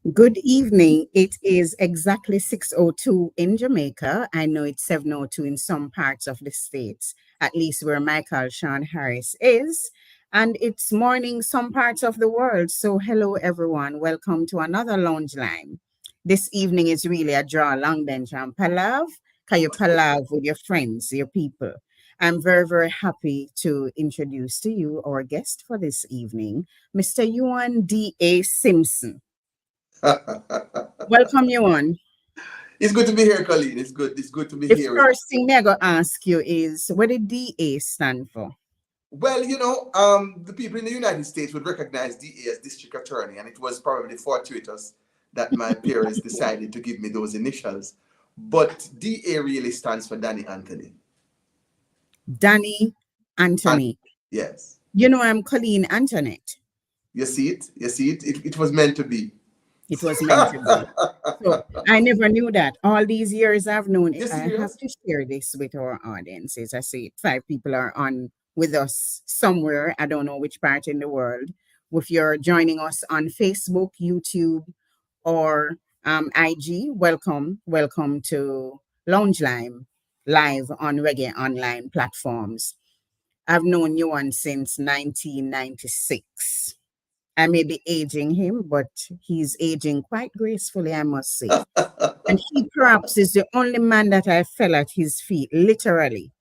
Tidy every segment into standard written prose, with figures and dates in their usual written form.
Good evening. It is exactly 6:02 in Jamaica. I know it's 7:02 in some parts of the states, at least where Michael Sean Harris is. And it's morning some parts of the world. So hello everyone. Welcome to another Lounge Line. This evening is really a draw long bench and palav. Can you palav with your friends, your people? I'm very, very happy to introduce to you our guest for this evening, Mr. Ewan D.A. Simpson. Welcome you on. It's good to be here, Colleen. It's good. It's good to be The here. first thing I'm gonna ask you is what did DA stand for? Well, the people in the United States would recognize DA as district attorney, and it was probably fortuitous that my parents decided to give me those initials. But DA really stands for Danny Anthony. Danny And Anthony. yes, You know I'm Colleen Antoinette. you see it. You see it. It was meant to be. It was meant to be. So I never knew that. All these years I've known it. You I have serious? to share this with our audiences. I see five people are on with us somewhere. I don't know which part in the world. If you're joining us on Facebook, YouTube, or IG, welcome to Lounge Lime live on Reggae online platforms. I've known Ewan since 1996. I may be aging him, but he's aging quite gracefully, I must say. And he perhaps is the only man that I fell at his feet, literally,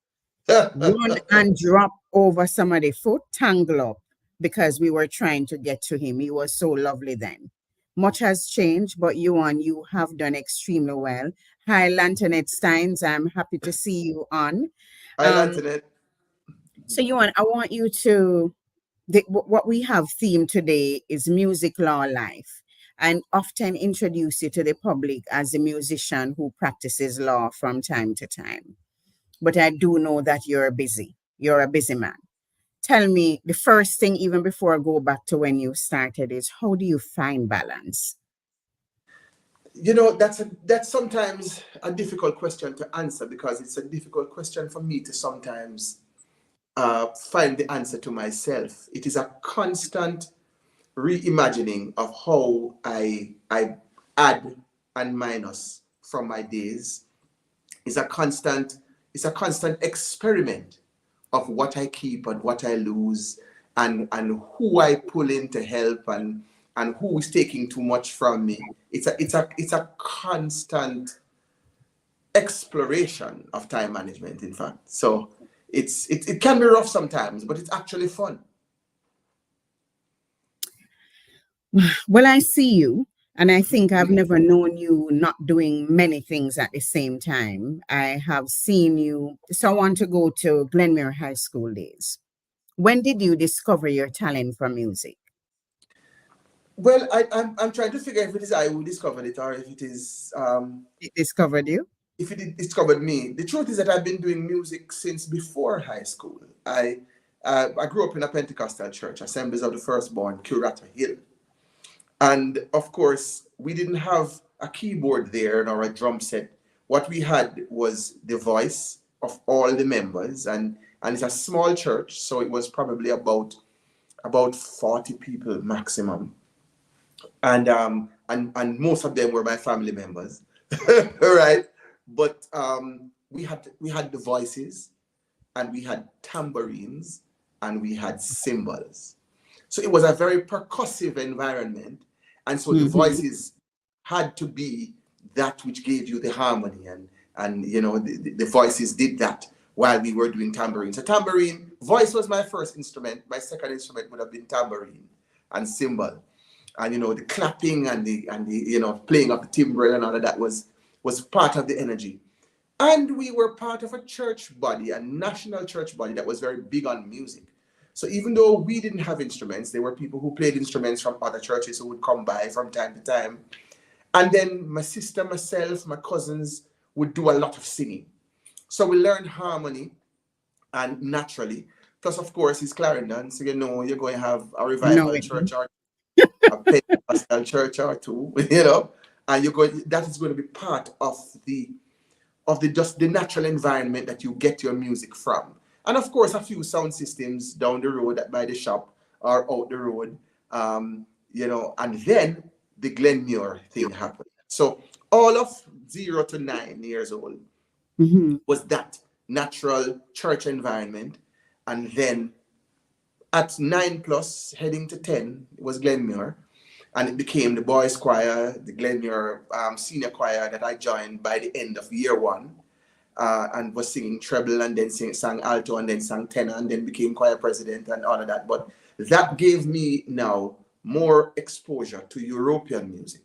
run and drop over somebody's foot, tangle up, because we were trying to get to him. He was so lovely then. Much has changed, but you have done extremely well. Hi, Lantoinette Steins. I'm happy to see you on. I Um, landed it. so, I want you to what we have themed today is music law life, and often introduce you to the public as a musician who practices law from time to time. But I do know that you're busy. You're a busy man. Tell me the first thing, even before I go back to when you started, is how do you find balance? That's sometimes a difficult question to answer because it's a difficult question for me to sometimes find the answer to myself. It is a constant reimagining of how I add and minus from my days. It's a constant it's a constant experiment of what I keep and what I lose, and who I pull in to help, and who is taking too much from me. It's a constant exploration of time management, in fact. So it can be rough sometimes, but it's actually fun. Well, I see you, and I think I've never known you not doing many things at the same time. I have seen you. So I want to go to Glenmere High School days. When did you discover your talent for music? Well, I'm trying to figure if it is I who discovered it, or It discovered you? if it discovered me. The truth is that I've been doing music since before high school. I grew up in a Pentecostal church, Assemblies of the Firstborn, Currata Hill. And of course, we didn't have a keyboard there nor a drum set. What we had was the voice of all the members, and it's a small church, so it was probably about 40 people maximum. And most of them were my family members. Right? But we had the voices, and we had tambourines, and we had cymbals. So it was a very percussive environment. And so the Hmm. voices had to be that which gave you the harmony. And the voices did that while we were doing tambourine. So tambourine, voice was my first instrument. My second instrument would have been tambourine and cymbal. And the clapping and the playing of the timbrel and all of that was part of the energy. And we were part of a church body, a national church body that was very big on music. So even though we didn't have instruments, there were people who played instruments from other churches who would come by from time to time. And then my sister, myself, my cousins would do a lot of singing. So we learned harmony and naturally. Plus, of course, it's Clarendon. So you're going to have a No, revival it church or a Pentecostal church or two. And that is going to be part of the just the natural environment that you get your music from. And of course, a few sound systems down the road by the shop or out the road. And then the Glenmuir thing happened. So all of 0 to 9 years old Mm-hmm. was that natural church environment. And then at 9 plus, heading to 10, it was Glenmuir. And it became the boys' choir, the Glenmuir senior choir that I joined by the end of year one. And was singing treble and then sang alto and then sang tenor and then became choir president and all of that. But that gave me now more exposure to European music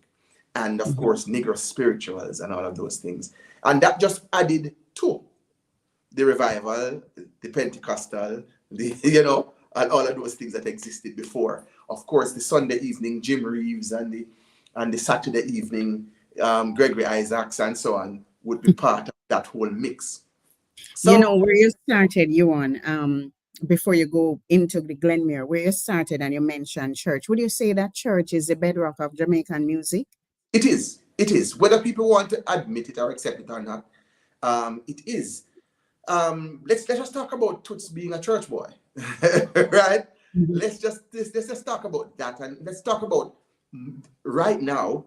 and of Mm-hmm. course Negro spirituals and all of those things. And that just added to the revival, the Pentecostal, the and all of those things that existed before. Of course, the Sunday evening Jim Reeves and the Saturday evening Gregory Isaacs and so on would be part of that whole mix. You So know where you started, Ewan, before you go into the Glenmuir, where you started and you mentioned church. Would you say that church is the bedrock of Jamaican music? it is. It is. Whether people want to admit it or accept it or not, it is. Let's just talk about Toots being a church boy, right? Mhm. Let's just talk about that, and let's talk about right now.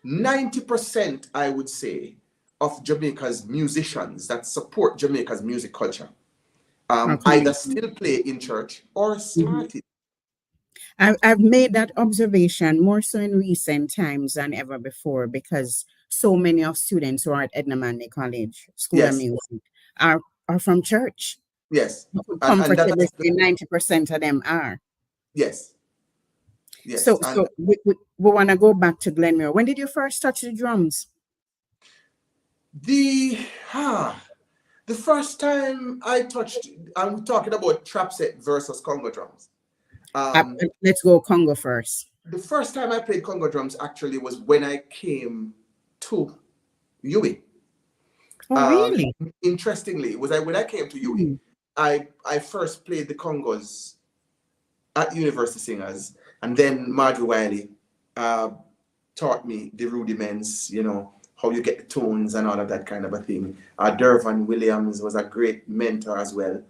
90%, I would say, of Jamaica's musicians that support Jamaica's music culture Or either community? still play in church or Mhm. started. I've made that observation more so in recent times than ever before because so many of students who are at Edna Manley College School of Yes, Music are are from church. yes, and that Comfortably has say 90% of them are. yes, yes, So and we want to go back to Glenmuir. When did you first touch the drums? the ah, the first time I touched, I'm talking about trap set versus Congo drums. Um, Let's go Congo first. the first time I played Congo drums actually was when I came to UWI. Oh, Um, really? Interestingly, was I when I came to UWI, Hmm. I first played the congos at University Singers, and then Marjorie Wiley uh, taught me the rudiments, how you get the tones and all of that kind of a thing. Dervan Williams was a great mentor as well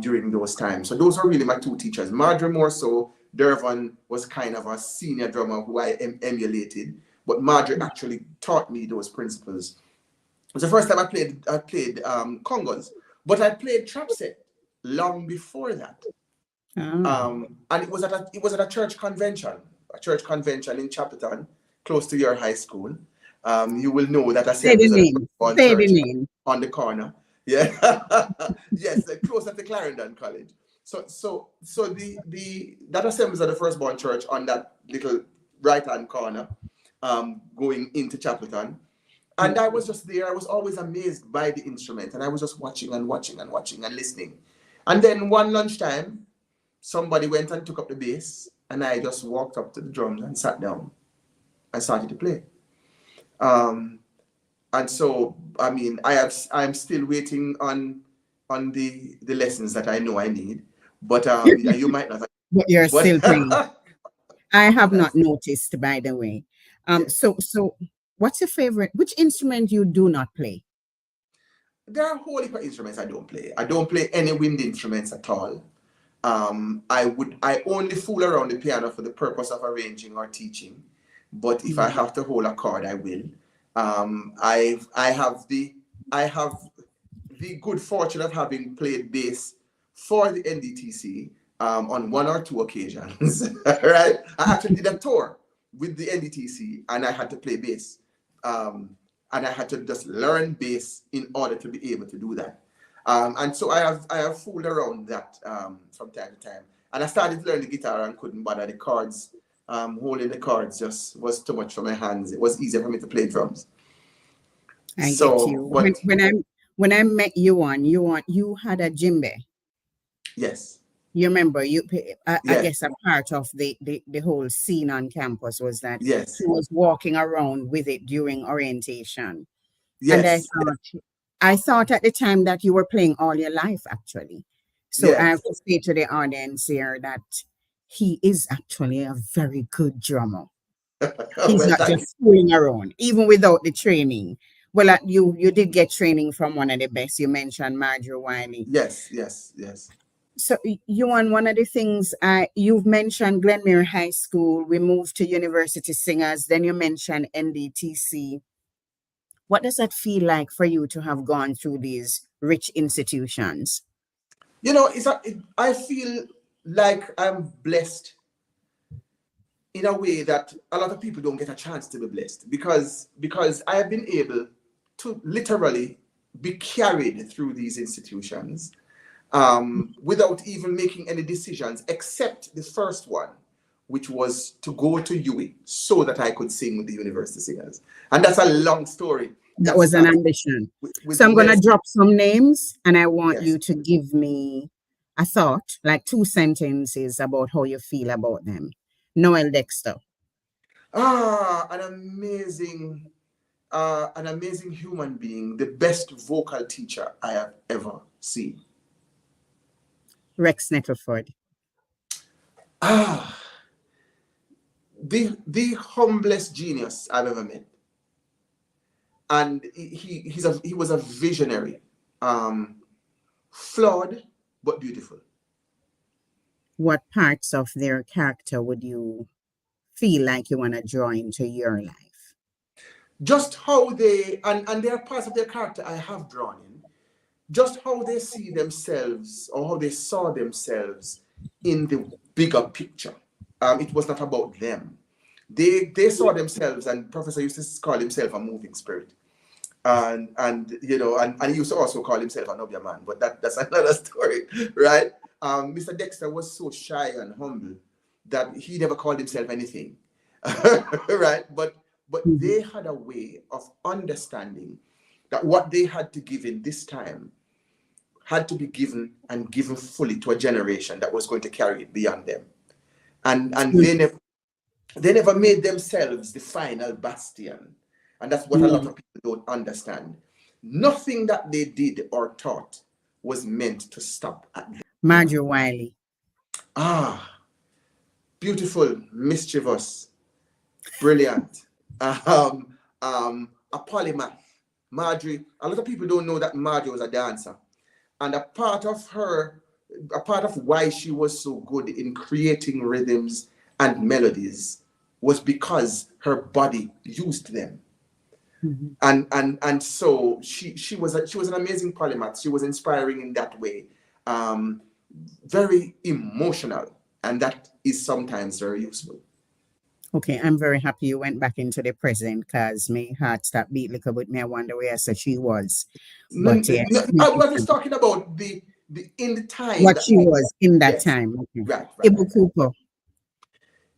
during those times. So those are really my two teachers. Marjorie more so. Dervan was kind of a senior drummer who I emulated, but Marjorie actually taught me those principles. It was the first time I played congos, but I played trap set long before that. Ah, And it was at a church convention in Chapelton, close to your high school. You will know that say the Assemblies of the name. Firstborn Say the Church name. on the corner. Yeah, yes, close at the Clarendon College. So the that Assemblies of the Firstborn Church on that little right hand corner, going into Chapelton. And I was just there. I was always amazed by the instrument, and I was just watching and watching and watching and listening. And then one lunchtime, somebody went and took up the bass, and I just walked up to the drums and sat down and started to play. Um, and so, I mean, I'm still waiting on the lessons that I know I need, but you might not. But you're But still playing. I have not that's noticed, by the way. yeah. So what's your favorite? Which instrument you do not play? There are a whole heap of instruments I don't play. I don't play any wind instruments at all. I only fool around the piano for the purpose of arranging or teaching, but if I Mhm. have to hold a chord, I will. I have the good fortune of having played bass for the NDTC on one or two occasions. Right, I actually did a tour with the NDTC, and I had to play bass, um, and I had to just learn bass in order to be able to do that. And so I have fooled around that from time to time. And I started to learn the guitar and couldn't bother the chords. Holding the chords just was too much for my hands. It was easier for me to play drums. I get So, you. but When I met you had a djembe. yes, You remember I yes, guess a part of the whole scene on campus was that he yes, was walking around with it during orientation. And yes, I thought at the time that you were playing all your life, actually. So I have yes. to say to the audience here that he is actually a very good drummer. He's Well, not thank you. just fooling around, even without the training. Well, you did get training from one of the best. You mentioned Marjorie Wiley. Yes, yes, yes. So, Ewan, one of the things you've mentioned Glenmere High School, we moved to University Singers, then you mentioned NDTC. What does that feel like for you to have gone through these rich institutions? You know, I feel like I'm blessed in a way that a lot of people don't get a chance to be blessed, because I have been able to literally be carried through these institutions without even making any decisions, except the first one, which was to go to UWI so that I could sing with the University Singers. And that's a long story That that was an started ambition. with So I'm going to Les. drop some names and I want Yes. you to give me a thought, like 2 sentences about how you feel about them. Noel Dexter, Ah, an amazing human being, the best vocal teacher I have ever seen. Rex Nettleford, Ah, the humblest genius I've ever met, and he was a visionary, flawed but beautiful. what parts of their character would you feel like you want to draw into your life? Just how they, and there are parts of their character I have drawn in, just how they see themselves or how they saw themselves in the bigger picture. It was not about them. They saw themselves, and Professor used to call himself a moving spirit. And you know, and he used to also call himself an obvious man, but that's another story, right? Mr. Dexter was so shy and humble that he never called himself anything, right? But Mhm. they had a way of understanding that what they had to give in this time had to be given, and given fully, to a generation that was going to carry it beyond them. And they never made themselves the final bastion. And that's what a lot Mm. of people don't understand. Nothing that they did or taught was meant to stop at them. Marjorie Wiley, Ah, beautiful, mischievous, brilliant, a polymath. Marjorie, a lot of people don't know that Marjorie was a dancer. And a part of why she was so good in creating rhythms and melodies was because her body used them. mhm. And so she was an amazing polymath. She was inspiring in that way, um, very emotional, and that is sometimes very useful. Okay, I'm very happy you went back into the present because my heart stopped beat little bit. Me, I wonder where so she was. No, But yeah, I was just talking about the in the time what that she was in that yes, time. Okay. right, right, Ibu right, right. Cooper,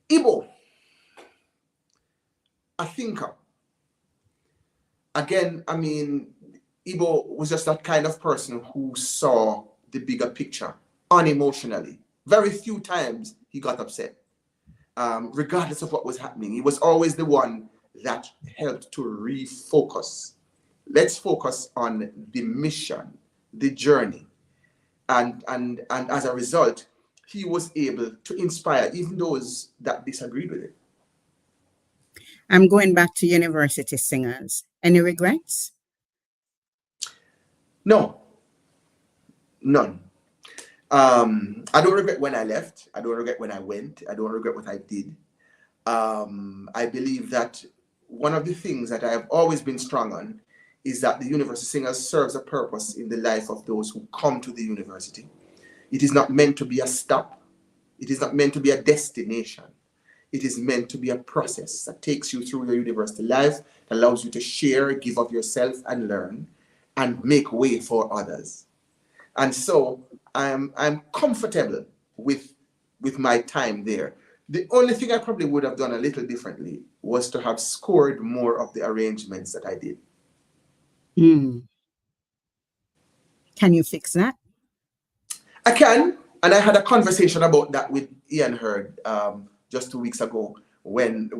Igbo, a thinker. Again, I mean, Igbo was just that kind of person who saw the bigger picture unemotionally. Very few times he got upset, regardless of what was happening. He was always the one that helped to refocus. Let's focus on the mission, the journey. And as a result, he was able to inspire even those that disagreed with him. I'm going back to University Singers. Any regrets? No, none. I don't regret when I left. I don't regret when I went. I don't regret what I did. I believe that one of the things that I have always been strong on is that the University Singers serves a purpose in the life of those who come to the university. It is not meant to be a stop. It is not meant to be a destination. It is meant to be a process that takes you through your university life, that allows you to share, give of yourself, and learn, and make way for others. And so I'm comfortable with my time there. The only thing I probably would have done a little differently was to have scored more of the arrangements that I did. Hmm. Can you fix that? I can, and I had a conversation about that with Ian Hurd just 2 weeks ago when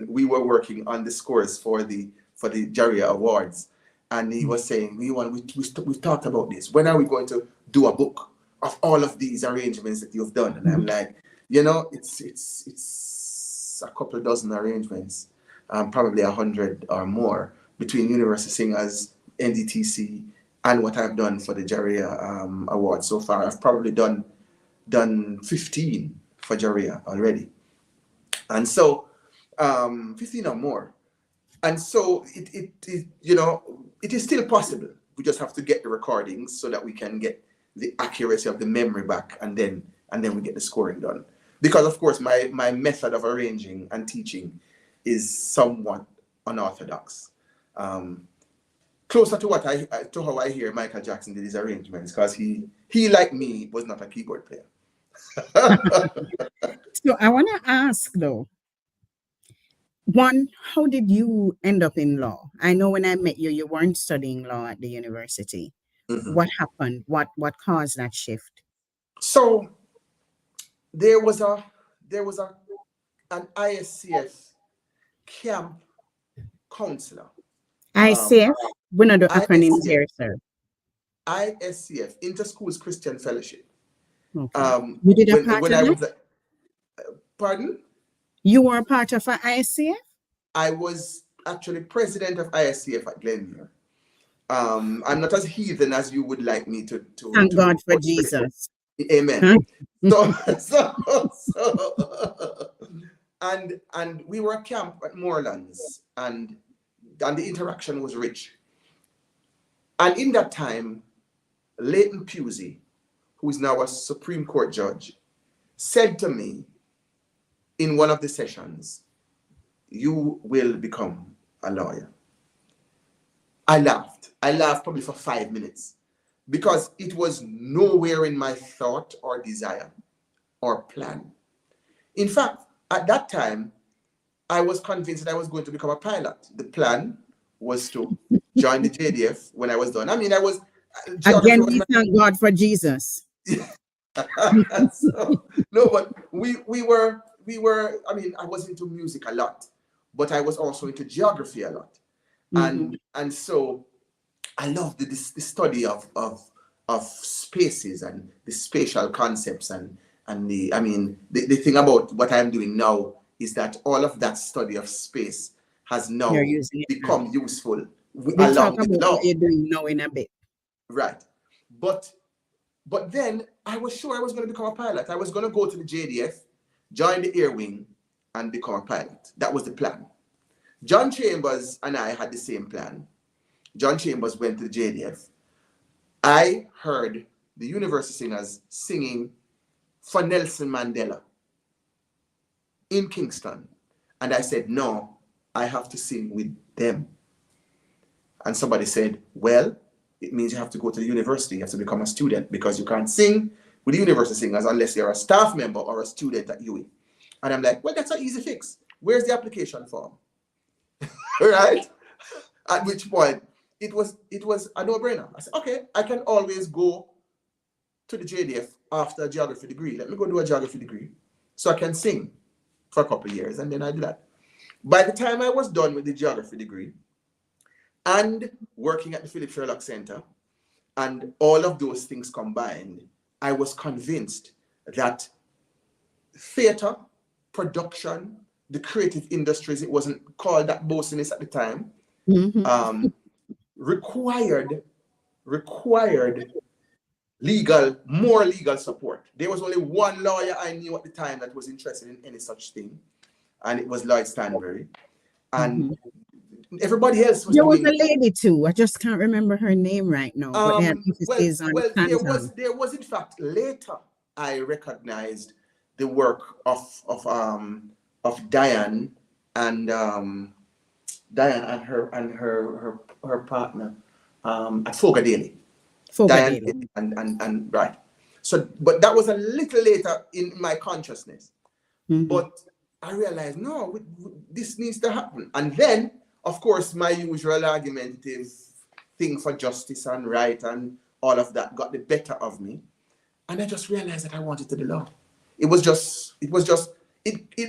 we were working on the scores for the Jaria Awards, and he was saying, we've talked about this. When are we going to do a book of all of these arrangements that you've done? And I'm Mhm. like, you know, it's a couple dozen arrangements, probably 100 or more between University Singers, NDTC, and what I've done for the Jaria Award so far. I've probably done done 15 for Jaria already. And so 15 or more. And so it is still possible. We just have to get the recordings so that we can get the accuracy of the memory back, and then we get the scoring done. Because of course my method of arranging and teaching is somewhat unorthodox. Closer to to how I hear Michael Jackson did his arrangements, because he like me was not a keyboard player. So I want to ask though, one, how did you end up in law? I know when I met you, you weren't studying law at the university. Mhm. What happened? What caused that shift? So there was an ISCF camp counselor. Um, ICF? We know the acronyms ISCF, here, sir. ISCF, Interschools Christian Fellowship. Okay. You did a part When of I that? was, pardon, You were a part of a ICF? I was actually president of ISCF at Glenmere. I'm not as heathen as you would like me Thank to God for portray. Jesus. Amen. Huh? So, and we were a camp at Moorlands, and the interaction was rich. And in that time, Leighton Pusey, who is now a Supreme Court judge, said to me in one of the sessions, "You will become a lawyer." I laughed. I laughed probably for 5 minutes, because it was nowhere in my thought or desire or plan. In fact, at that time, I was convinced that I was going to become a pilot. The plan was to join the JDF when I was done. I mean, geography Again, was we my thank God for Jesus. so, no, but we were. I mean, I was into music a lot, but I was also into geography a lot, Hmm. and so I love the study of spaces and the spatial concepts, and the thing about what I'm doing now is that all of that study of space has You're now using it now. become useful We'll talk along with about what law, you're doing now in a bit. right? But then I was sure I was going to become a pilot. I was going to go to the JDF, join the air wing, and become a pilot. That was the plan. John Chambers and I had the same plan. John Chambers went to the JDF. I heard the university singers singing for Nelson Mandela in Kingston. And I said, no, I have to sing with them. And somebody said, well, it means you have to go to the university. You have to become a student, because you can't sing with the university singers unless you're a staff member or a student at UWI. And I'm like, well, that's an easy fix. Where's the application form? Right? At which point, it was a no-brainer. I said, okay, I can always go to the JDF after a geography degree. Let me go do a geography degree so I can sing for a couple of years, and then I do that. By the time I was done with the geography degree and working at the Philip Sherlock Center, and all of those things combined, I was convinced that theater, production, the creative industries, it wasn't called that boastiness at the time, Hmm. required more legal support. There was only one lawyer I knew at the time that was interested in any such thing, and it was Lloyd Stanbury. And Hmm. everybody else was There was a doing. lady too. I just can't remember her name right now, but their office Well, is on Canton. there was in fact later I recognized the work of Diane and her partner at Foga Daily. Diane Fogadale. and right. So, but that was a little later in my consciousness. Hmm. But I realized, no, this needs to happen. And then, of course, my usual argumentative thing for justice and right and all of that got the better of me. And I just realized that I wanted to do law. It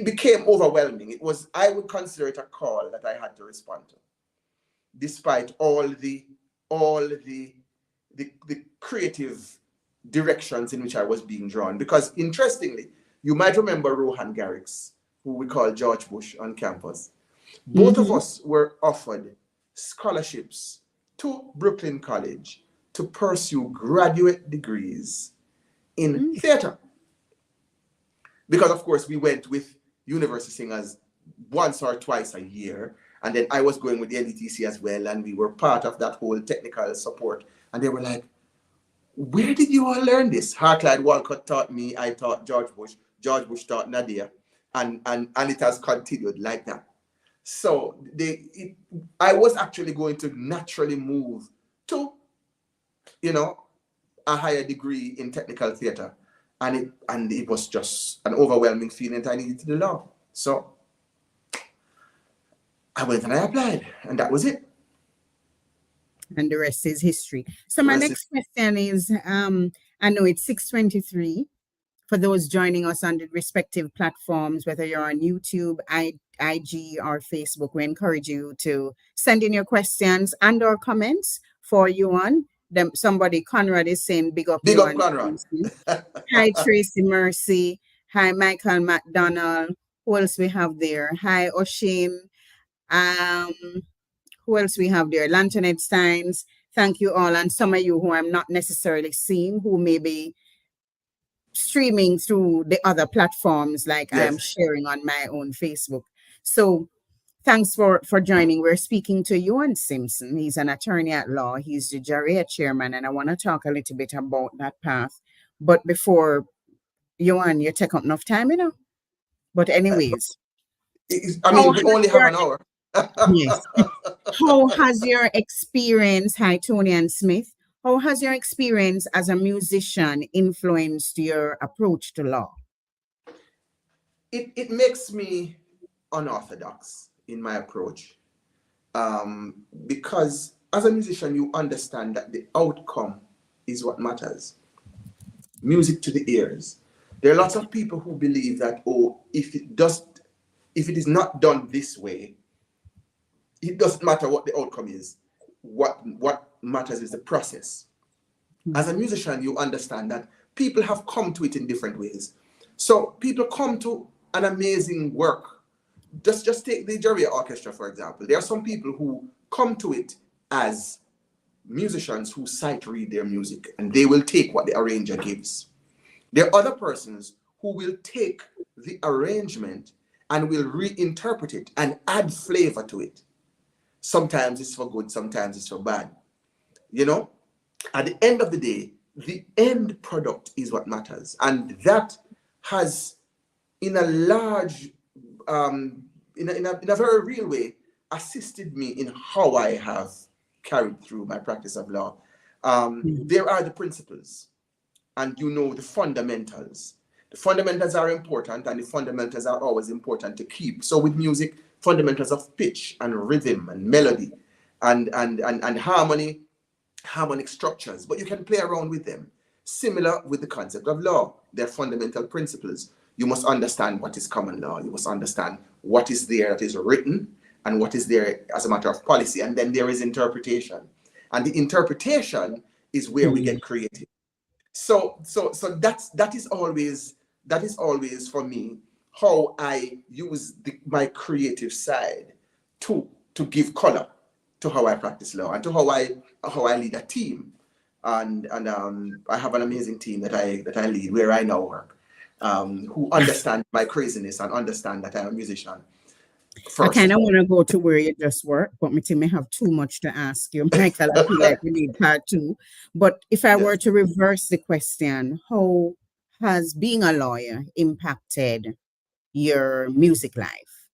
became overwhelming. I would consider it a call that I had to respond to, despite all the creative directions in which I was being drawn. Because interestingly, you might remember Rohan Garrix, who we call George Bush on campus. Both of Hmm. us were offered scholarships to Brooklyn College to pursue graduate degrees in theater. because of course we went with university singers once or twice a year, and then I was going with the NDTC as well, and we were part of that whole technical support. And they were like, where did you all learn this? Hartline Walcott taught me, I taught George Bush taught Nadia, and it has continued like that. So I was actually going to naturally move to, you know, a higher degree in technical theater, and it was just an overwhelming feeling that I needed to do law. So I went and I applied, and that was it. And the rest is history. So my next question is, I know it's 6:23. For those joining us on the respective platforms, whether you're on YouTube, IG, or Facebook, we encourage you to send in your questions and or comments for Ewan. Somebody, Conrad, is saying, big up Big up, Ewan. Conrad. Hi, Tracy Mercy. Hi, Michael McDonald. Who else we have there? Hi, Oshin. Who else we have there? Lantoinette Steins. Thank you all. And some of you who I'm not necessarily seeing, who may be streaming through the other platforms, like I am sharing on my own Facebook. So thanks for joining. We're speaking to Ewan Simpson. He's an attorney at law. He's the JAREA chairman, and I want to talk a little bit about that path. But before, Ewan, you take up enough time, you know? But anyways. I mean, we only have an hour. Yes. How has your experience, hi, Tony and Smith, how has your experience as a musician influenced your approach to law? It makes me unorthodox in my approach, because as a musician, you understand that the outcome is what matters. Music to the ears. There are lots of people who believe that, oh, if it is not done this way, it doesn't matter what the outcome is. What matters is the process. As a musician, you understand that people have come to it in different ways. So people come to an amazing work. Just take the JAREA Orchestra, for example. There are some people who come to it as musicians who sight read their music, and they will take what the arranger gives. There are other persons who will take the arrangement and will reinterpret it and add flavor to it. Sometimes it's for good, sometimes it's for bad. You know, at the end of the day, the end product is what matters. And that has, in a large, in a very real way, assisted me in how I have carried through my practice of law. There are the principles, and you know the fundamentals. The fundamentals are important, and the fundamentals are always important to keep. So with music, fundamentals of pitch and rhythm and melody and harmony, harmonic structures, but you can play around with them. Similar with the concept of law, they're fundamental principles. You must understand what is common law. You must understand what is there that is written and what is there as a matter of policy. And then there is interpretation. And the interpretation is where we get creative. So that is always for me how I use my creative side to give color to how I practice law and to how I lead a team. And I have an amazing team that I lead where I now work, who understand my craziness and understand that I'm a musician. First. I kind of want to go to where you just work, but me think I have too much to ask you, Michael. I feel like we need part two. But if I were to reverse the question, how has being a lawyer impacted your music life?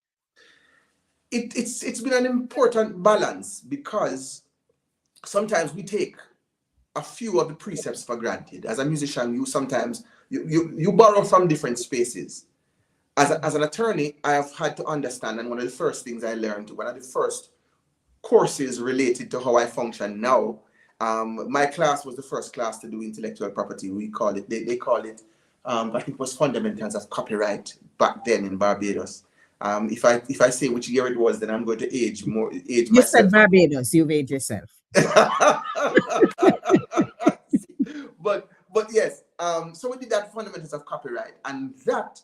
It's been an important balance, because sometimes we take a few of the precepts for granted. As a musician, you sometimes you borrow from different spaces. As an attorney, I have had to understand, and one of the first things I learned, one of the first courses related to how I function now, my class was the first class to do intellectual property. We call it, they call it, I think it was fundamentals of copyright back then in Barbados. If I say which year it was, then I'm going to age myself. You said Barbados, you've aged yourself. But yes, so we did that fundamentals of copyright, and that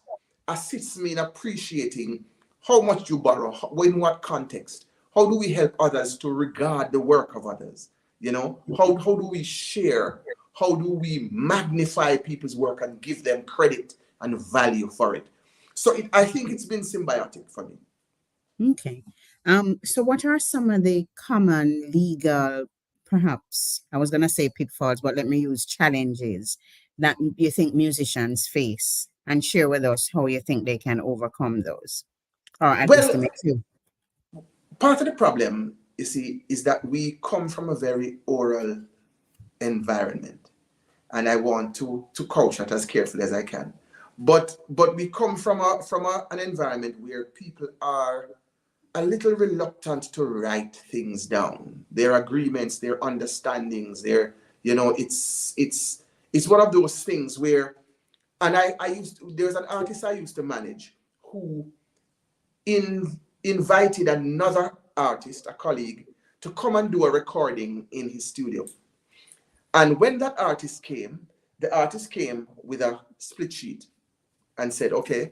assists me in appreciating how much you borrow, in what context, how do we help others to regard the work of others, you know, how do we share, how do we magnify people's work and give them credit and value for it. So I think it's been symbiotic for me. Okay. So what are some of the common legal, perhaps, I was going to say pitfalls, but let me use challenges that you think musicians face, and share with us how you think they can overcome those, or at least to Well, make sure. part of the problem, you see, is that we come from a very oral environment, and I want to couch that as carefully as I can. But we come from an environment where people are a little reluctant to write things down. Their agreements, their understandings, their, it's one of those things where, and there's an artist I used to manage who invited another artist, a colleague, to come and do a recording in his studio. And when that artist came, the artist came with a split sheet and said, okay,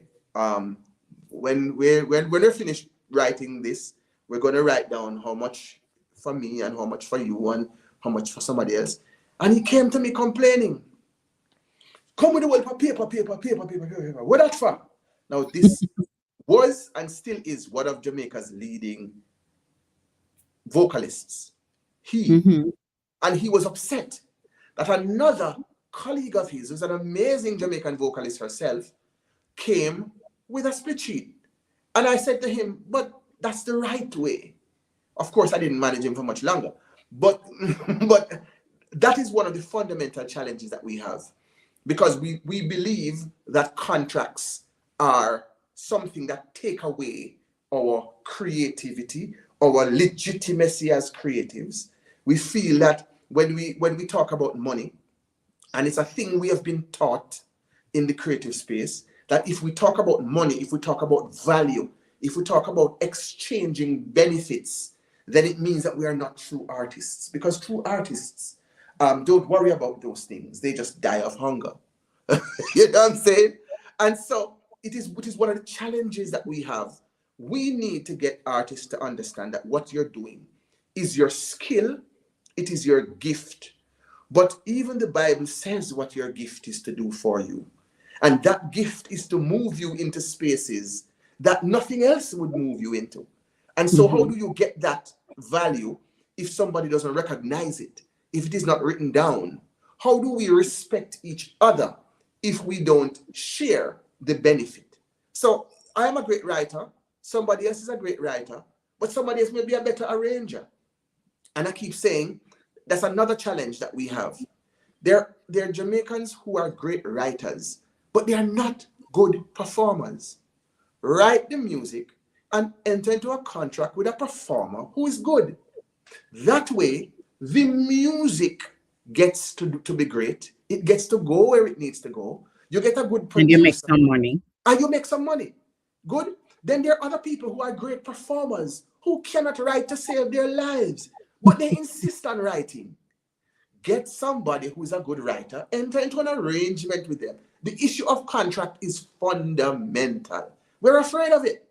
when we're finished writing this, we're going to write down how much for me and how much for you and how much for somebody else. And he came to me complaining, come with the word for paper. What that for? Now, this was and still is one of Jamaica's leading vocalists. Mm-hmm. And he was upset that another colleague of his, who's an amazing Jamaican vocalist herself, came with a split sheet. And I said to him, but that's the right way. Of course, I didn't manage him for much longer. But but that is one of the fundamental challenges that we have. Because we believe that contracts are something that take away our creativity, our legitimacy as creatives. We feel that when we talk about money, and it's a thing we have been taught in the creative space, that if we talk about money, if we talk about value, if we talk about exchanging benefits, then it means that we are not true artists. Because true artists don't worry about those things. They just die of hunger. You know what I'm saying? And so it is one of the challenges that we have. We need to get artists to understand that what you're doing is your skill, it is your gift. But even the Bible says what your gift is to do for you. And that gift is to move you into spaces that nothing else would move you into. And so how Mm-hmm. do you get that value if somebody doesn't recognize it, if it is not written down? How do we respect each other if we don't share the benefit? So I am a great writer, somebody else is a great writer, but somebody else may be a better arranger. And I keep saying that's another challenge that we have. There are Jamaicans who are great writers, but they are not good performers. Write the music and enter into a contract with a performer who is good. That way, the music gets to be great. It gets to go where it needs to go. You get a good And you make producer some money. and you make some money. Good. Then there are other people who are great performers who cannot write to save their lives, but they insist on writing. Get somebody who's a good writer, enter into an arrangement with them. The issue of contract is fundamental. We're afraid of it.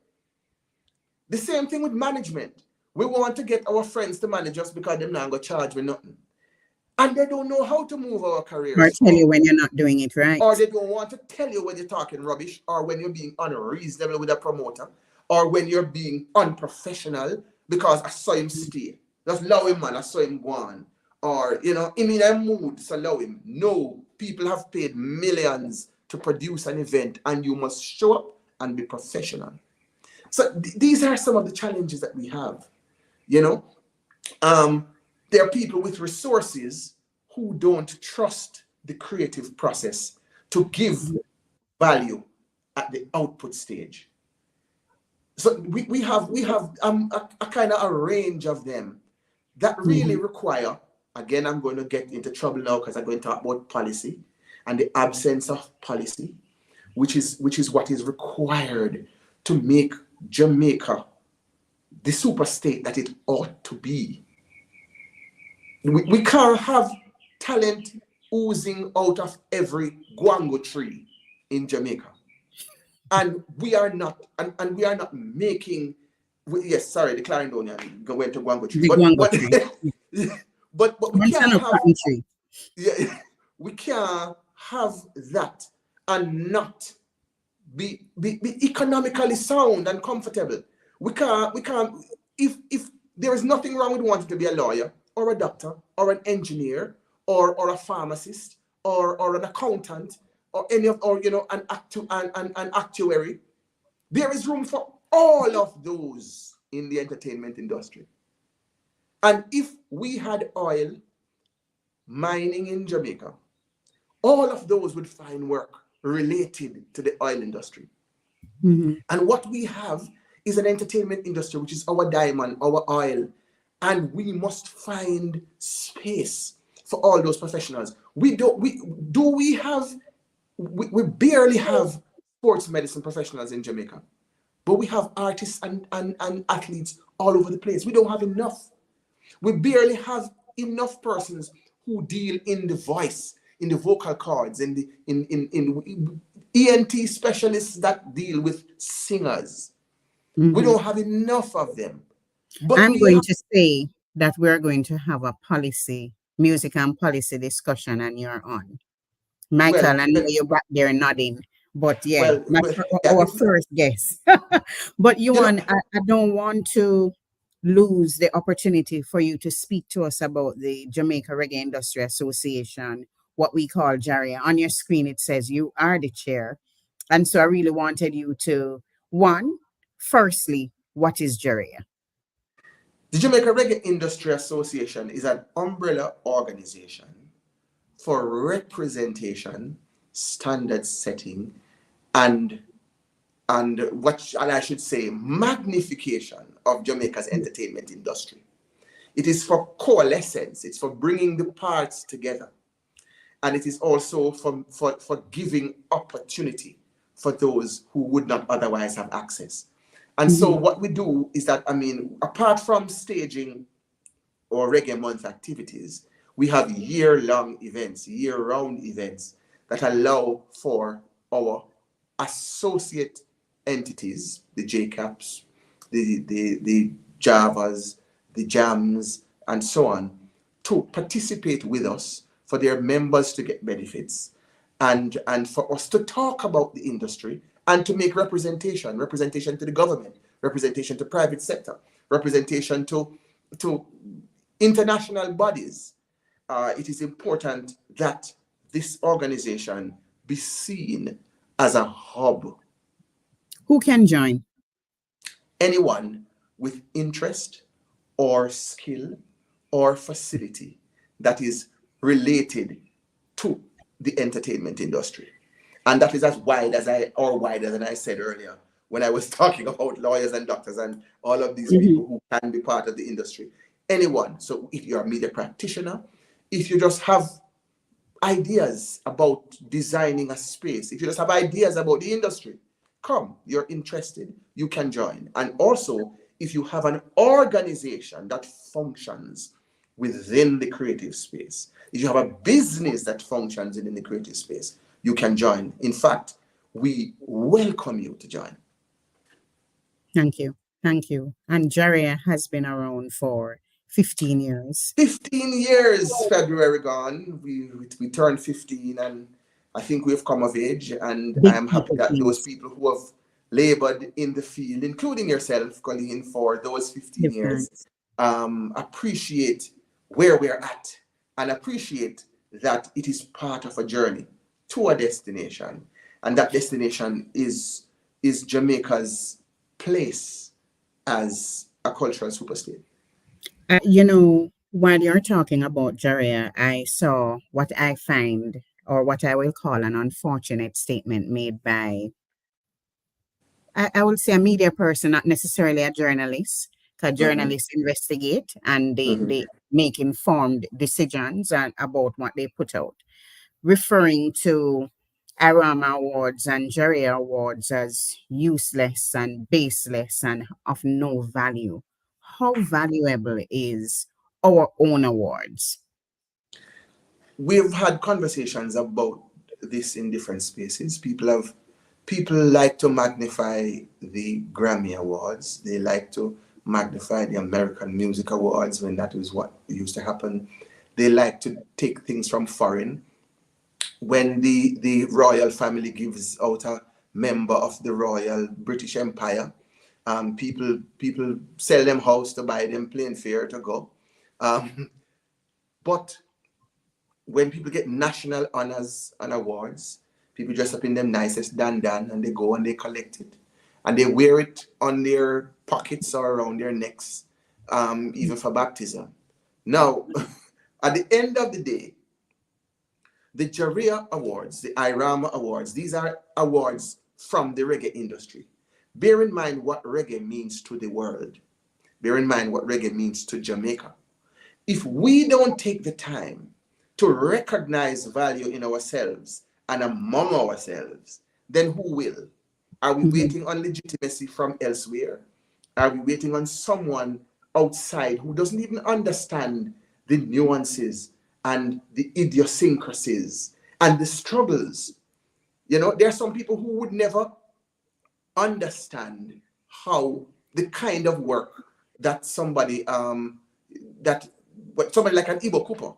The same thing with management. We want to get our friends to manage us because they're not going to charge me nothing. And they don't know how to move our Or careers tell you forward. when you're not doing it right. Or they don't want to tell you when you're talking rubbish, or when you're being unreasonable with a promoter, or when you're being unprofessional because I saw him stay. Just allow him, man, I saw him go on. Or, him in a mood, so allow him. No, people have paid millions to produce an event, and you must show up and be professional. So these are some of the challenges that we have. There are people with resources who don't trust the creative process to give value at the output stage. So we have a kind of a range of them that really Mm-hmm. require, again, I'm going to get into trouble now because I'm going to talk about policy and the absence of policy, which is what is required to make Jamaica the super state that it ought to be. We can't have talent oozing out of every guango tree in Jamaica. And we are not, and we are not making, yes, sorry, the Clarendonian went to guango tree, The but guango but tree. but we One son can't of have, cotton tree. yeah, we can't have that and not be economically sound and comfortable. We can't if there is nothing wrong with wanting to be a lawyer or a doctor or an engineer or a pharmacist or an accountant or any of or an actuary. There is room for all of those in the entertainment industry. And if we had oil mining in Jamaica, all of those would find work related to the oil industry. Mhm. And what we have is an entertainment industry, which is our diamond, our oil. And we must find space for all those professionals. We barely have sports medicine professionals in Jamaica, but we have artists and athletes all over the place. We don't have enough. We barely have enough persons who deal in the voice, in the vocal cords, in ENT specialists that deal with singers. We Mhm. don't have enough of them. But I'm we going have, to say that we're going to have a policy, music and policy discussion, and you're on. well, Michael, I know you're back there nodding, but yeah, yeah, our first guest. But you know, Ewan, I don't want to lose the opportunity for you to speak to us about the Jamaica Reggae Industry Association, what we call JARIA. On your screen, it says you are the chair. And so I really wanted you to, one, firstly, what is JARIA? the Jamaica Reggae Industry Association is an umbrella organization for representation, standard setting, and and I should say magnification of Jamaica's entertainment industry. It is for coalescence, it's for bringing the parts together, and it is also for giving opportunity for those who would not otherwise have access. And so Mhm. what we do is that, I mean, apart from staging or Reggae Month activities, we have year-long events, year-round events that allow for our associate entities, the JCAPs, the Javas, the Jams, and so on, to participate with us, for their members to get benefits, and for us to talk about the industry and to make representation to the government, representation to private sector, representation to international bodies. It is important that this organization be seen as a hub. Who can join? Anyone with interest or skill or facility that is related to the entertainment industry. And that is as wide as or wider than I said earlier when I was talking about lawyers and doctors and all of these Mhm. people who can be part of the industry. Anyone. So if you're a media practitioner, if you just have ideas about designing a space, if you just have ideas about the industry, come, you're interested, you can join. And also, if you have an organization that functions within the creative space, if you have a business that functions within the creative space, you can join. In fact, we welcome you to join. Thank you. Thank you. And Jaria has been around for 15 years. 15 years, February gone. We turned 15, and I think we've come of age. And I Big am happy people, that those please. people who have labored in the field, including yourself, Colleen, for those 15 Give years, thanks. appreciate where we're at and appreciate that it is part of a journey to a destination. And that destination is Jamaica's place as a cultural superstate. While you're talking about Jaria, I saw what I find, or what I will call an unfortunate statement made by, I would say, a media person, not necessarily a journalist, because Mhm, journalists investigate and mhm. they make informed decisions about what they put out, referring to Arama Awards and Jaria Awards as useless and baseless and of no value. How valuable is our own awards? We've had conversations about this in different spaces. People like to magnify the Grammy Awards. They like to magnify the American Music Awards when that is what used to happen. They like to take things from foreign. When the royal family gives out a member of the Royal British Empire. People sell them house to buy them plane fare to go. But when people get national honors and awards, people dress up in them nicest dandan and they go and they collect it. And they wear it on their pockets or around their necks, even for baptism. Now, at the end of the day, the Jaria Awards, the Irama Awards, these are awards from the reggae industry. Bear in mind what reggae means to the world. Bear in mind what reggae means to Jamaica. If we don't take the time to recognize value in ourselves and among ourselves, then who will? Are we Mhm. waiting on legitimacy from elsewhere? Are we waiting on someone outside who doesn't even understand the nuances and the idiosyncrasies and the struggles? You know, there are some people who would never understand how the kind of work that that what somebody like an Igbo Cooper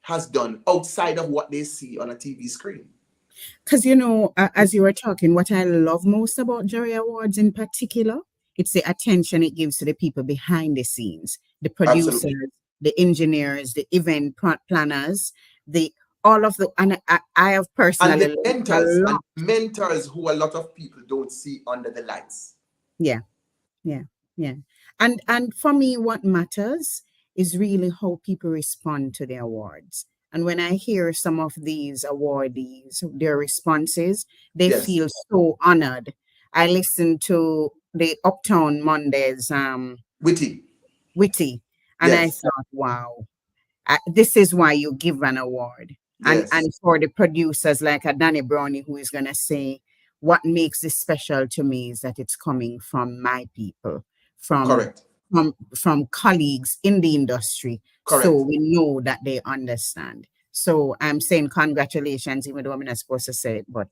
has done outside of what they see on a TV screen. Because, as you were talking, what I love most about Jury Awards in particular, it's the attention it gives to the people behind the scenes, the producers, Absolutely. the engineers, the event planners, the all of the, and I have And personally the learned a mentors and lot. mentors who a lot of people don't see under the lights. Yeah, yeah, yeah. And for me, what matters is really how people respond to the awards. And when I hear some of these awardees, their responses, they Yes. feel so honored. I listened to the Uptown Mondays Witty. witty, and I Yes. thought, wow, this is why you give an award. Yes. And for the producers like a Danny Brownie who is gonna say, what makes this special to me is that it's coming from my people, from Correct. from colleagues in the industry. So Correct. we know that they understand. So I'm saying congratulations, even though I'm not supposed to say it, but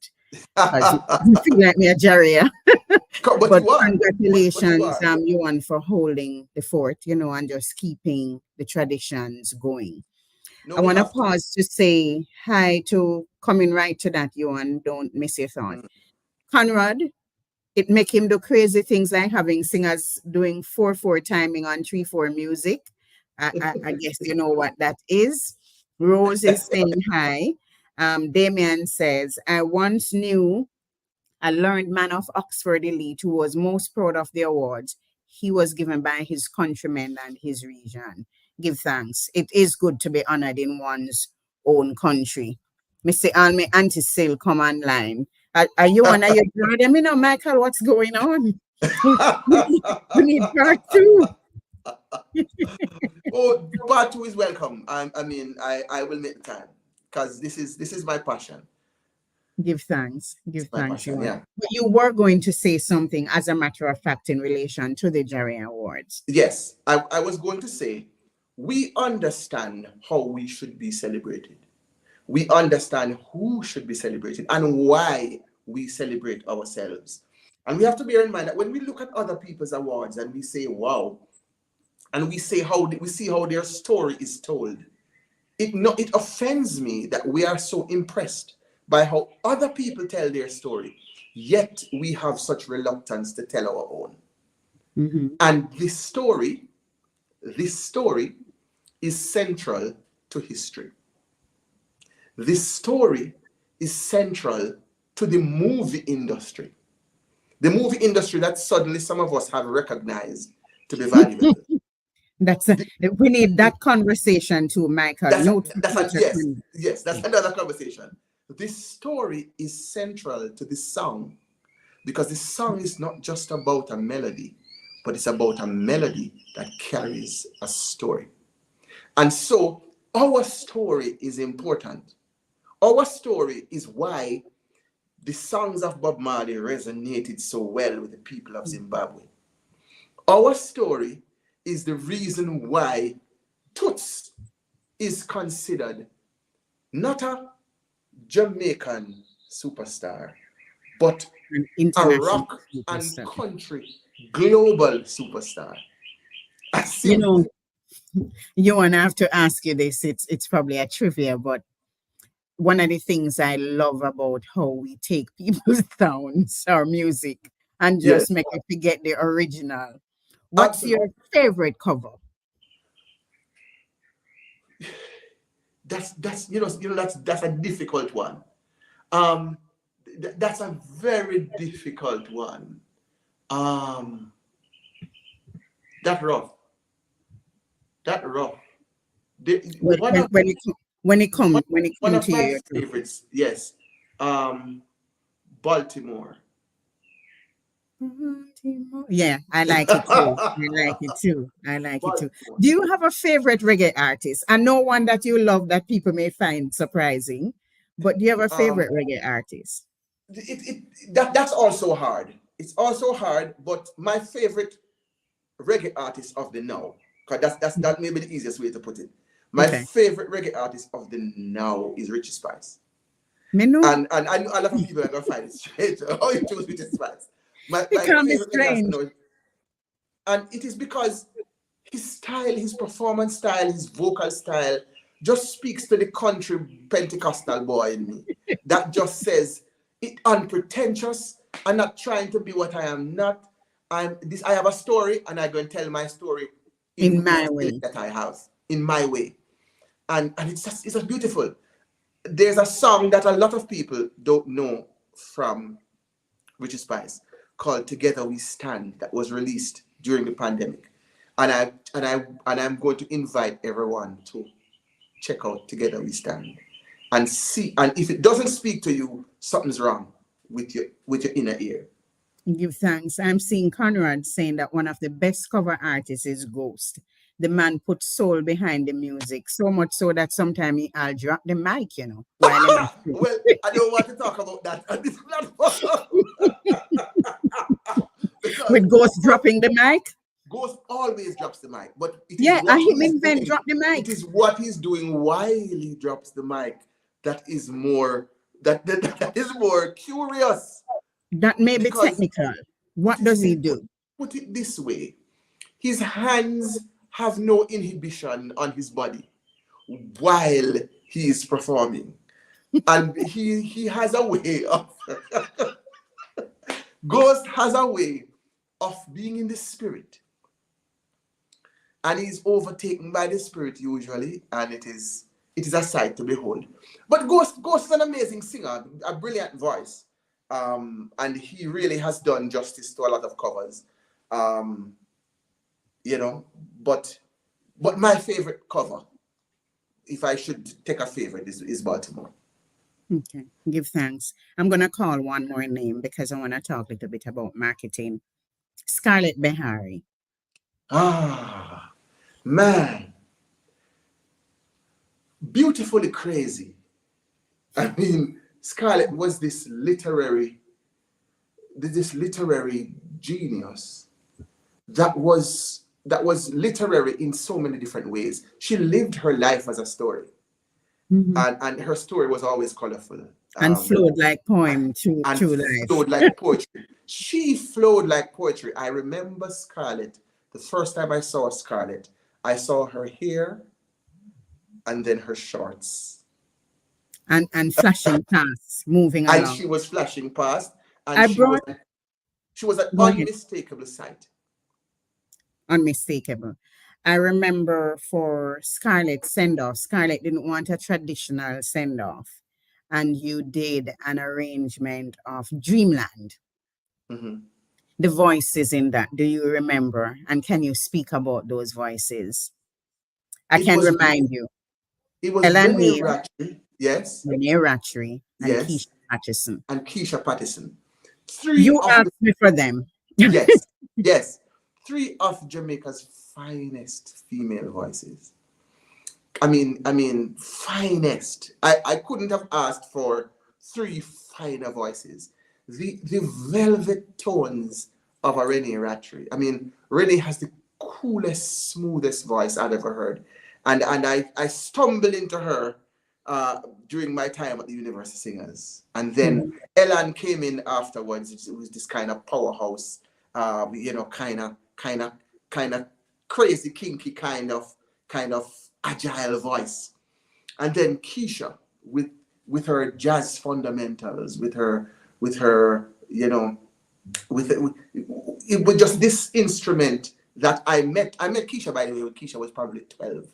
because you feel like me a Jaria. But But you are. But you congratulations, are. Ewan, for holding the fort, and just keeping the traditions going. No, I we want to have to. pause to say hi to coming right to that, Ewan. Don't miss your thought. Mm. Conrad, it make him do crazy things like having singers doing 4/4 timing on 3/4 music. I guess you know what that is. Rose is saying hi. Damien says, I once knew a learned man of Oxford elite who was most proud of the awards he was given by his countrymen and his region. Give thanks. It is good to be honored in one's own country. Mr. Alme Auntie Sil come online. Are you on? Are you them? Michael, what's going on? We need part two. Oh, part two is welcome. I will make time because this is my passion. Give thanks. It's Give my thanks, passion. Ewan. Yeah. But you were going to say something, as a matter of fact, in relation to the Jury Awards. Yes, I was going to say we understand how we should be celebrated. We understand who should be celebrated and why we celebrate ourselves. And we have to bear in mind that when we look at other people's awards and we say, wow, and we see how their story is told, it offends me that we are so impressed by how other people tell their story, yet we have such reluctance to tell our own. Mhm. And this story is central to history. This story is central to the movie industry. The movie industry that suddenly some of us have recognized to be valuable. That's The- we need that conversation too, Michael. that's a, Note for that's a future. yes, yes, that's another conversation. This story is central to this song because this song is not just about a melody, but it's about a melody that carries a story. And so our story is important. Our story is why the songs of Bob Marley resonated so well with the people of Zimbabwe. Our story is the reason why Toots is considered not a Jamaican superstar, but An a international rock and superstar. country global superstar. A You simple. know, you want to have to ask you this. It's probably a trivia, but one of the things I love about how we take people's sounds or music and just Yes, make it forget the original. What's your absolutely. favorite cover? That's that's a difficult one. Um, that's a very difficult one. Um, that rough, that rough. When One when of when it co- when it one come of to my you, favorites, yes. Um, Baltimore. yeah, I like it too. I like it too. I like it too. Baltimore. Do you have a favorite reggae artist? I know one that you love that people may find surprising, but do you have a Um, favorite reggae artist? that's also hard. It's also hard, but my favorite reggae artist of the now, because that may be the easiest way to put it. My Okay. favorite reggae artist of the now is Richie Spice. Me know And I know a lot of people are gonna find it strange. How you choose Richie Spice? it My can be favorite reggae artist strange. now, and it is because his style, his performance style, his vocal style just speaks to the country Pentecostal boy in me. That just says it unpretentious. I'm not trying to be what I am not. I have a story and I'm going to tell my story In with my the feeling way. that I have in my way. And it's just beautiful. There's a song that a lot of people don't know from Richie Spice called "Together We Stand" that was released during the pandemic, and I'm going to invite everyone to check out "Together We Stand" and see. And if it doesn't speak to you, something's wrong with your inner ear. Give thanks. I'm seeing Conrad saying that one of the best cover artists is Ghost. The man put soul behind the music, so much so that sometimes I'll drop the mic, while I'm Well, I don't want to talk about that on this platform because with Ghost dropping the mic. Ghost always drops the mic, but it is Yeah, I what him he's invent doing. drop the It mic. is what he's doing while he drops the mic that is more that is more curious That may be because technical. put What it does he do? put it this way: his hands have no inhibition on his body while he is performing, and he has a way of Ghost has a way of being in the spirit, and he's overtaken by the spirit usually, and it is a sight to behold. But Ghost is an amazing singer, a brilliant voice, and he really has done justice to a lot of covers, um, you know. But my favorite cover, if I should take a favorite, is Baltimore. Okay, give thanks. I'm gonna call one more name because I want to talk a little bit about marketing. Scarlett Behari. Ah, man, beautifully crazy. I mean, Scarlett was this literary genius that was literary in so many different ways. She lived her life as a story, Mhm. and her story was always colorful. And Um, flowed like and, poem through and through life. flowed like poetry. She flowed like poetry. I remember Scarlett. The first time I saw Scarlett, I saw her hair and then her shorts, And flashing past, moving and along. she was flashing past, and I she was brought she was an Go ahead. unmistakable sight. Unmistakable. I remember for Scarlett send off, Scarlett didn't want a traditional send off, and you did an arrangement of Dreamland. Mhm. The voices in that, do you remember? And can you speak about those voices? I It can was remind you. it was Ella Renee Neal, Ratchley, yes, Renee Ratchery, and yes, Keisha Atchison. and Keisha Pattison. Three You of the asked me for them. Yes, yes, three of Jamaica's finest female voices. I mean, finest. I couldn't have asked for three finer voices. The velvet tones of a Renee Rattray. I mean, Renee has the coolest, smoothest voice I've ever heard, and I stumbled into her during my time at the Universal Singers, and then Mhm. Ellen came in afterwards. It was this kind of powerhouse, kind of crazy, kinky, kind of agile voice. And then Keisha with with her jazz fundamentals, with her, you know, it was just this instrument that I met Keisha, by the way, when Keisha was probably 12,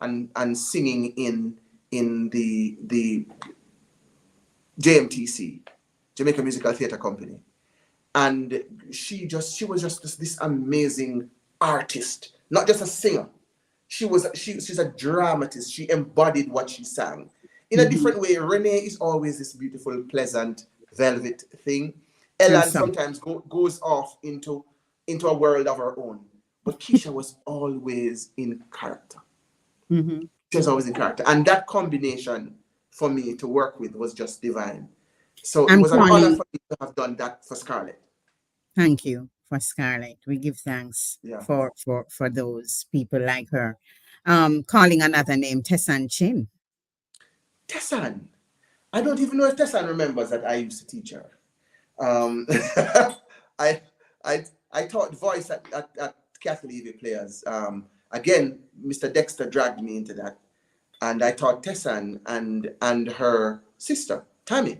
and singing in the JMTC, Jamaica Musical Theatre Company. And she was just this amazing artist, not just a singer. She's a dramatist. She embodied what she sang in a Mm-hmm. different way. Renee is always this beautiful, pleasant, velvet thing. Too Ellen soft. sometimes goes off into a world of her own. But Keisha was always in character. Mm-hmm. She was always in character. And that combination for me to work with was just divine. So it I'm was an honor calling. for me to have done that for Scarlett. Thank you for Scarlett. We give thanks Yeah. for those people like her. Calling another name, Tessan Chin. Tessan. I don't even know if Tessan remembers that I used to teach her. Um, I, I, I taught voice at Catholic Levy Players. Again, Mr. Dexter dragged me into that. And I taught Tessan and her sister, Tammy.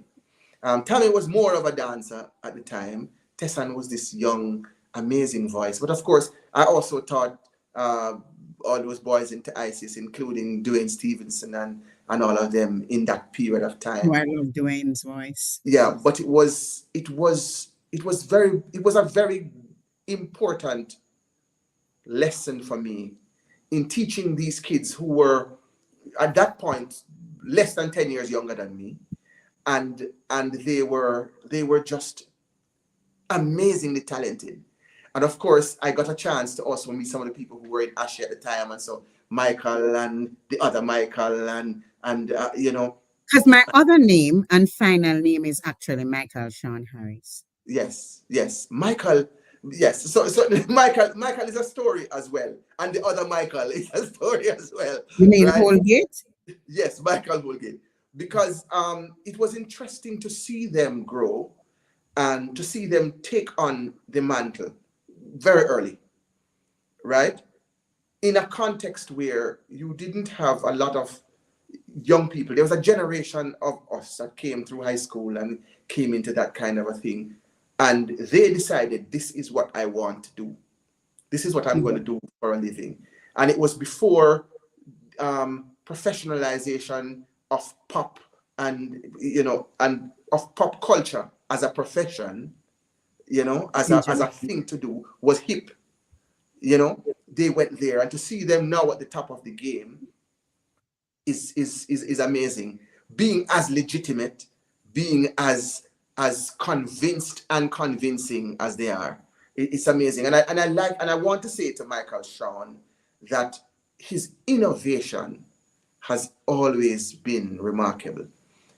Tammy was more of a dancer at the time. Tessan was this young, amazing voice. But of course, I also taught uh, all those boys into ISIS, including Dwayne Stevenson and all of them in that period of Oh, time. I love Dwayne's voice. Yeah, but it was a very important lesson for me in teaching these kids who were at that point less than 10 years younger than me, and they were just amazingly talented. And of course, I got a chance to also meet some of the people who were in Ashley at the time, and so Michael and the other Michael and you know, Because my other name and final name is actually Michael Sean Harris. yes, Michael, yes. So Michael is a story as well, and the other Michael is a story as well, You mean right? Holgate? Yes, Michael Woolgate, because it was interesting to see them grow and to see them take on the mantle very early, right? In a context where you didn't have a lot of young people. There was a generation of us that came through high school and came into that kind of a thing. And they decided, this is what I want to do. This is what I'm going Mhm. to do for a living. And it was before professionalization of pop and, and of pop culture as a profession, as a Usually. thing to do was hip. They went there, and to see them now at the top of the game is amazing. Being as legitimate, being as convinced and convincing as they are, it's amazing. And I want to say to Michael Sean that his innovation has always been remarkable.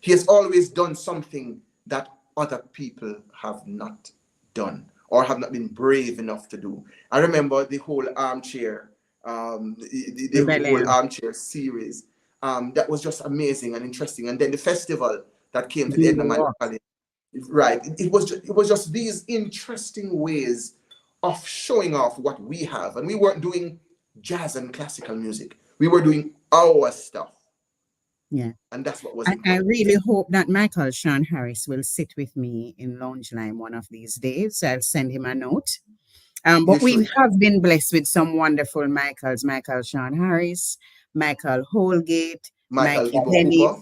He has always done something that other people have not done or have not been brave enough to do. I remember the whole armchair, the whole Rebellion. armchair series. That was just amazing and interesting. And then the festival that came to the Do Edna the Manley work. College, right? It was just these interesting ways of showing off what we have, and we weren't doing jazz and classical music. We were doing our stuff, Yeah. and that's what was I important. really hope that Michael Sean Harris will sit with me in Lounge Lime one of these days. I'll send him a note. You But we should, have been blessed with some wonderful Michaels, Michael Sean Harris, Michael Holgate, Michael Mikey Ibo Bennett,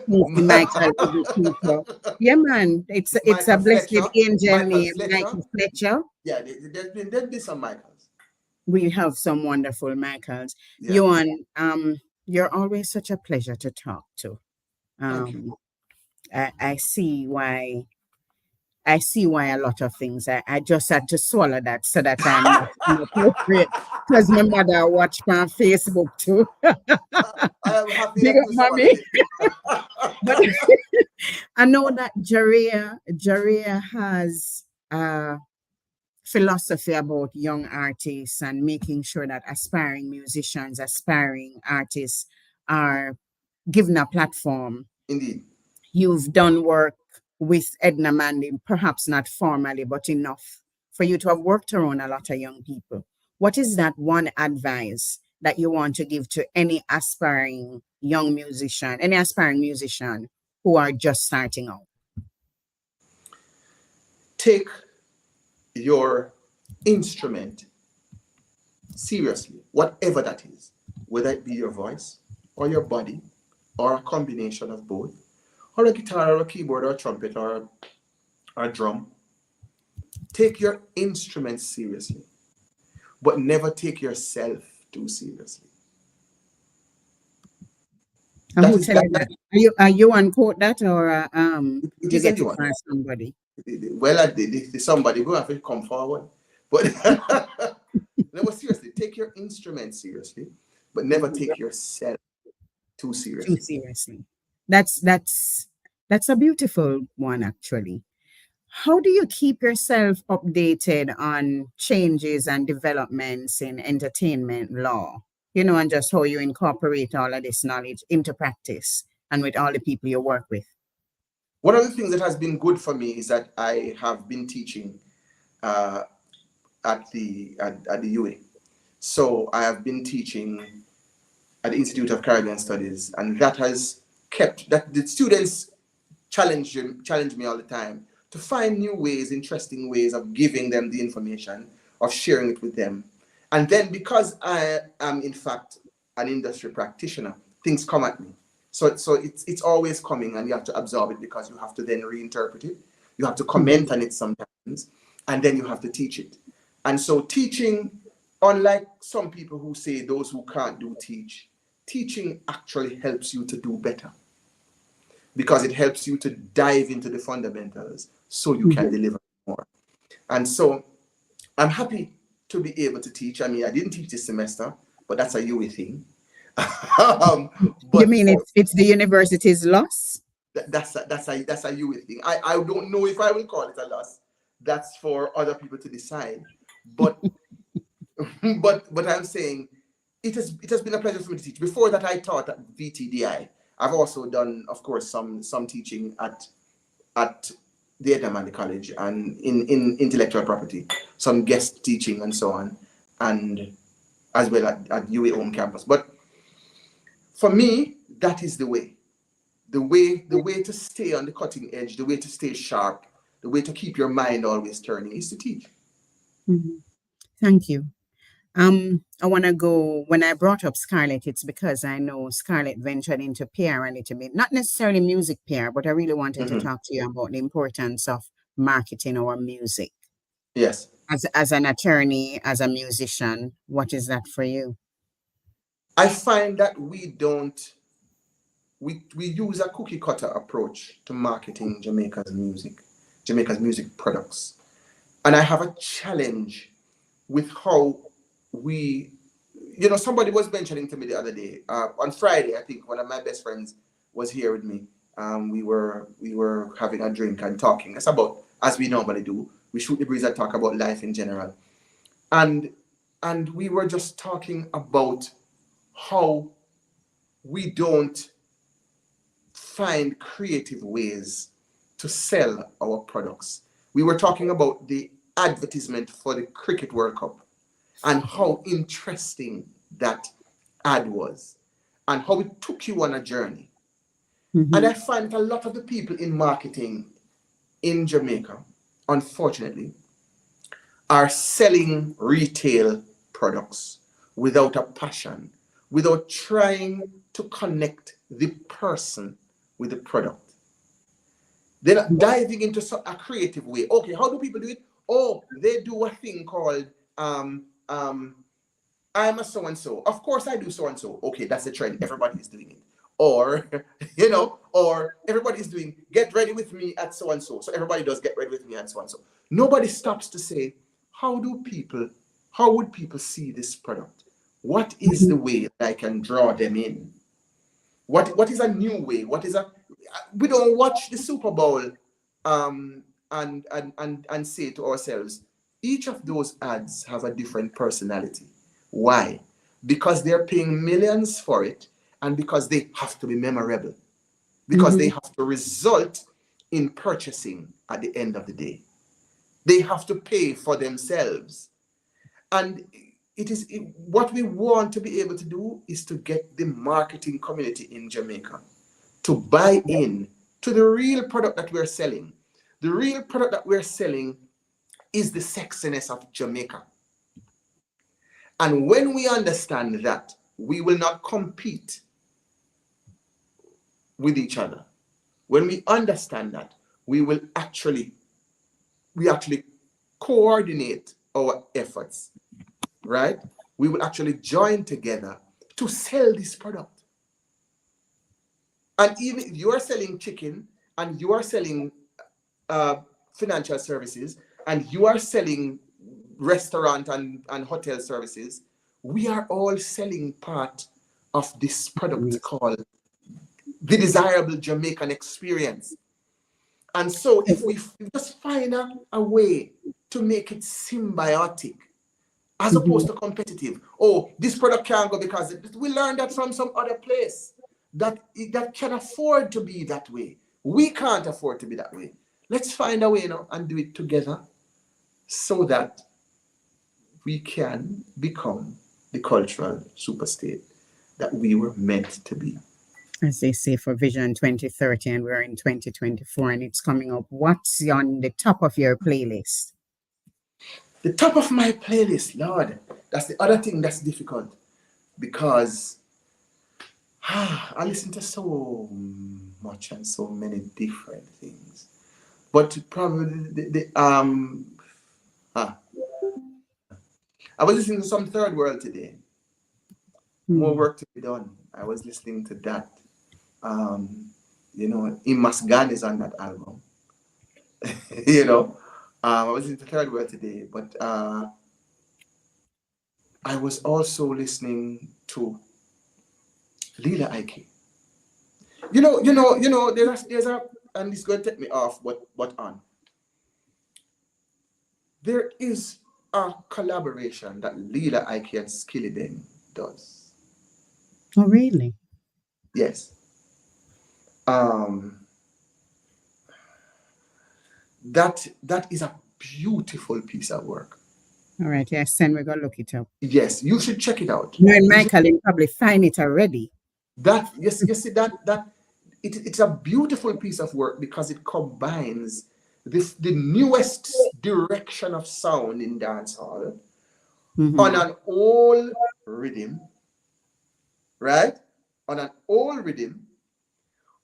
Cooper, Michael Ibu Cooper. Yeah, man, it's a Michael blessed Fletcher, angel Michael name, Fletcher. Mikey Fletcher. Yeah, there's been some Michaels. We have some wonderful Michaels. Yeah, Ewan, you're always such a pleasure to talk to. thank you. Um, I see why a lot of things. I just had to swallow that so that I'm not inappropriate because my mother watched me on Facebook too. I am happy Big that up, you swallowed mommy. it. But I know that Jaria has a philosophy about young artists and making sure that aspiring musicians, aspiring artists are given a platform. Indeed. You've done work with Edna Manley, perhaps not formally, but enough for you to have worked around a lot of young people. What is that one advice that you want to give to any aspiring young musician, any aspiring musician who are just starting out? Take your instrument seriously, whatever that is, whether it be your voice or your body or a combination of both, or a guitar or a keyboard or a trumpet or a drum. Take your instrument seriously, but never take yourself too seriously. That Who is tell that, you that? Are you unquote that, or it you is a get it you. from somebody? Well, somebody who have to come forward. But no, but seriously, take your instrument seriously, but never take yourself too Too seriously. seriously. That's a beautiful one, actually. How do you keep yourself updated on changes and developments in entertainment law? And just how you incorporate all of this knowledge into practice and with all the people you work with. One of the things that has been good for me is that I have been teaching uh, at the UA. So I have been teaching at the Institute of Caribbean Studies, and that has kept that the students challenge me all the time to find new ways, interesting ways of giving them the information, of sharing it with them. And then because I am in fact an industry practitioner, things come at me. So it's always coming, and you have to absorb it because you have to then reinterpret it. You have to comment Mhm. on it sometimes, and then you have to teach it. And so teaching, unlike some people who say those who can't do teach, teaching actually helps you to do better because it helps you to dive into the fundamentals so you can Mhm. deliver more. And so I'm happy to be able to teach. I mean, I didn't teach this semester, but that's a UA thing. um, You but mean for it's the university's loss? that's a UA thing. I don't know if I will call it a loss. That's for other people to decide. But but I'm saying it has been a pleasure for me to teach. Before that, I taught at VTDI. I've also done, of course, some teaching at the Edamame College and in intellectual property, some guest teaching and so on, and as well at UA home campus. But for me, that is the way. The way to stay on the cutting edge, the way to stay sharp, the way to keep your mind always turning is to teach. Mhm. Thank you. I want to go, when I brought up Scarlett, it's because I know Scarlett ventured into PR a little bit, not necessarily music PR, but I really wanted to Mhm. talk to you about the importance of marketing our music. Yes. As an attorney, as a musician, what is that for you? I find that we use a cookie cutter approach to marketing Jamaica's music products. And I have a challenge with how we, somebody was mentioning to me the other day, on Friday, I think one of my best friends was here with me. We were having a drink and talking. It's about, as we normally do, we shoot the breeze and talk about life in general. And we were just talking about how we don't find creative ways to sell our products. We were talking about the advertisement for the Cricket World Cup and how interesting that ad was and how it took you on a journey. And Hmm. I find that a lot of the people in marketing in Jamaica, unfortunately, are selling retail products without a passion, without trying to connect the person with the product. They're not diving into a creative way. Okay, how do people do it? Oh, they do a thing called um, um, I'm a so and so. Of course, I do so and so. Okay, that's the trend. Everybody is doing it. Or, or everybody is doing get ready with me at so and so. So everybody does get ready with me at so and so. Nobody stops to say, how would people see this product? What is the way that I can draw them in? What is a new way? We don't watch the Super Bowl um and say to ourselves, each of those ads have a different personality. Why? Because they're paying millions for it and because they have to be memorable, because they Hmm. have to result in purchasing at the end of the day. They have to pay for themselves. And what we want to be able to do is to get the marketing community in Jamaica to buy in to the real product that we're selling. The real product that we're selling is the sexiness of Jamaica. And when we understand that, we will not compete with each other. When we understand that, we actually coordinate our efforts, right? We will actually join together to sell this product. And even if you are selling chicken and you are selling financial services and you are selling restaurant and hotel services, we are all selling part of this product called the desirable Jamaican experience. And so if we just find a way to make it symbiotic as opposed to competitive, oh, this product can't go because we learned that from some other place that can afford to be that way. We can't afford to be that way. Let's find a way now and do it together so that we can become the cultural superstate that we were meant to be. As they say for Vision 2030, and we're in 2024 and it's coming up. What's on the top of your playlist? The top of my playlist, Lord, that's the other thing that's difficult because I listen to so much and so many different things. But probably I was listening to some third world today. More work to be done. I was listening to that. Imas Gan is on that album. I was listening to third world today, but I was also listening to Lila Ike. There's a, and it's going to take me off, but on. There is a collaboration that Lila Ike and Skilly Ben does. Oh, really? Yes. That is a beautiful piece of work. All right, yes, then we're gonna look it up. Yes, you should check it out. You and Michael, you probably find it already. That yes, you see it's a beautiful piece of work because it combines the newest direction of sound in dancehall on an old rhythm, right? On an old rhythm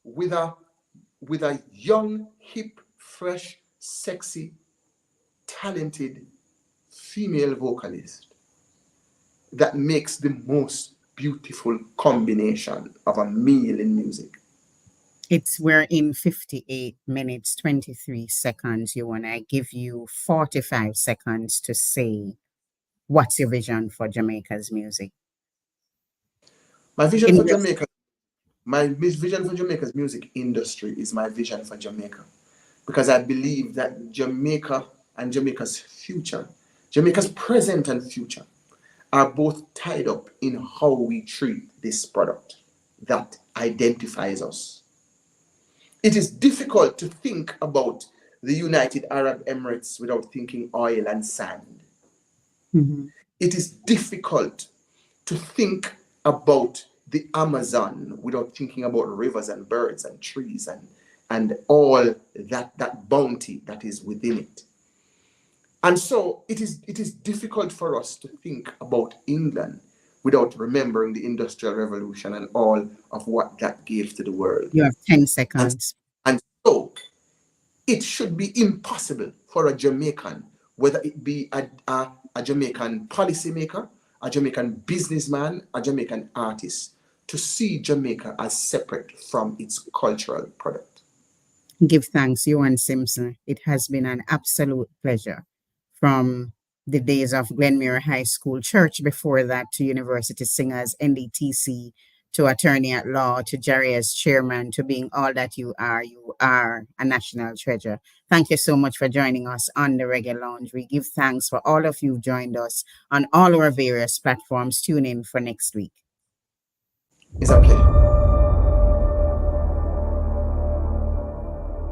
with a young, hip, fresh, sexy, talented female vocalist that makes the most beautiful combination of a meal in music. We're in 58 minutes, 23 seconds, Ewan. I give you 45 seconds to say what's your vision for Jamaica's music. My vision for Jamaica's music industry is my vision for Jamaica. Because I believe that Jamaica and Jamaica's future, Jamaica's present and future, are both tied up in how we treat this product that identifies us. It is difficult to think about the United Arab Emirates without thinking oil and sand. It is difficult to think about the Amazon without thinking about rivers and birds and trees and all that bounty that is within it. And so it is difficult for us to think about England without remembering the Industrial Revolution and all of what that gave to the world. You have 10 seconds. And so it should be impossible for a Jamaican, whether it be a Jamaican policymaker, a Jamaican businessman, a Jamaican artist, to see Jamaica as separate from its cultural product. Give thanks, Ewan Simpson. It has been an absolute pleasure. From the days of Glenmuir High School, church before that, to University Singers, NDTC, to attorney at law, to Jerry as chairman, to being all that you are a national treasure. Thank you so much for joining us on the Reggae Lounge. We give thanks for all of you who joined us on all our various platforms. Tune in for next week. It's a pleasure.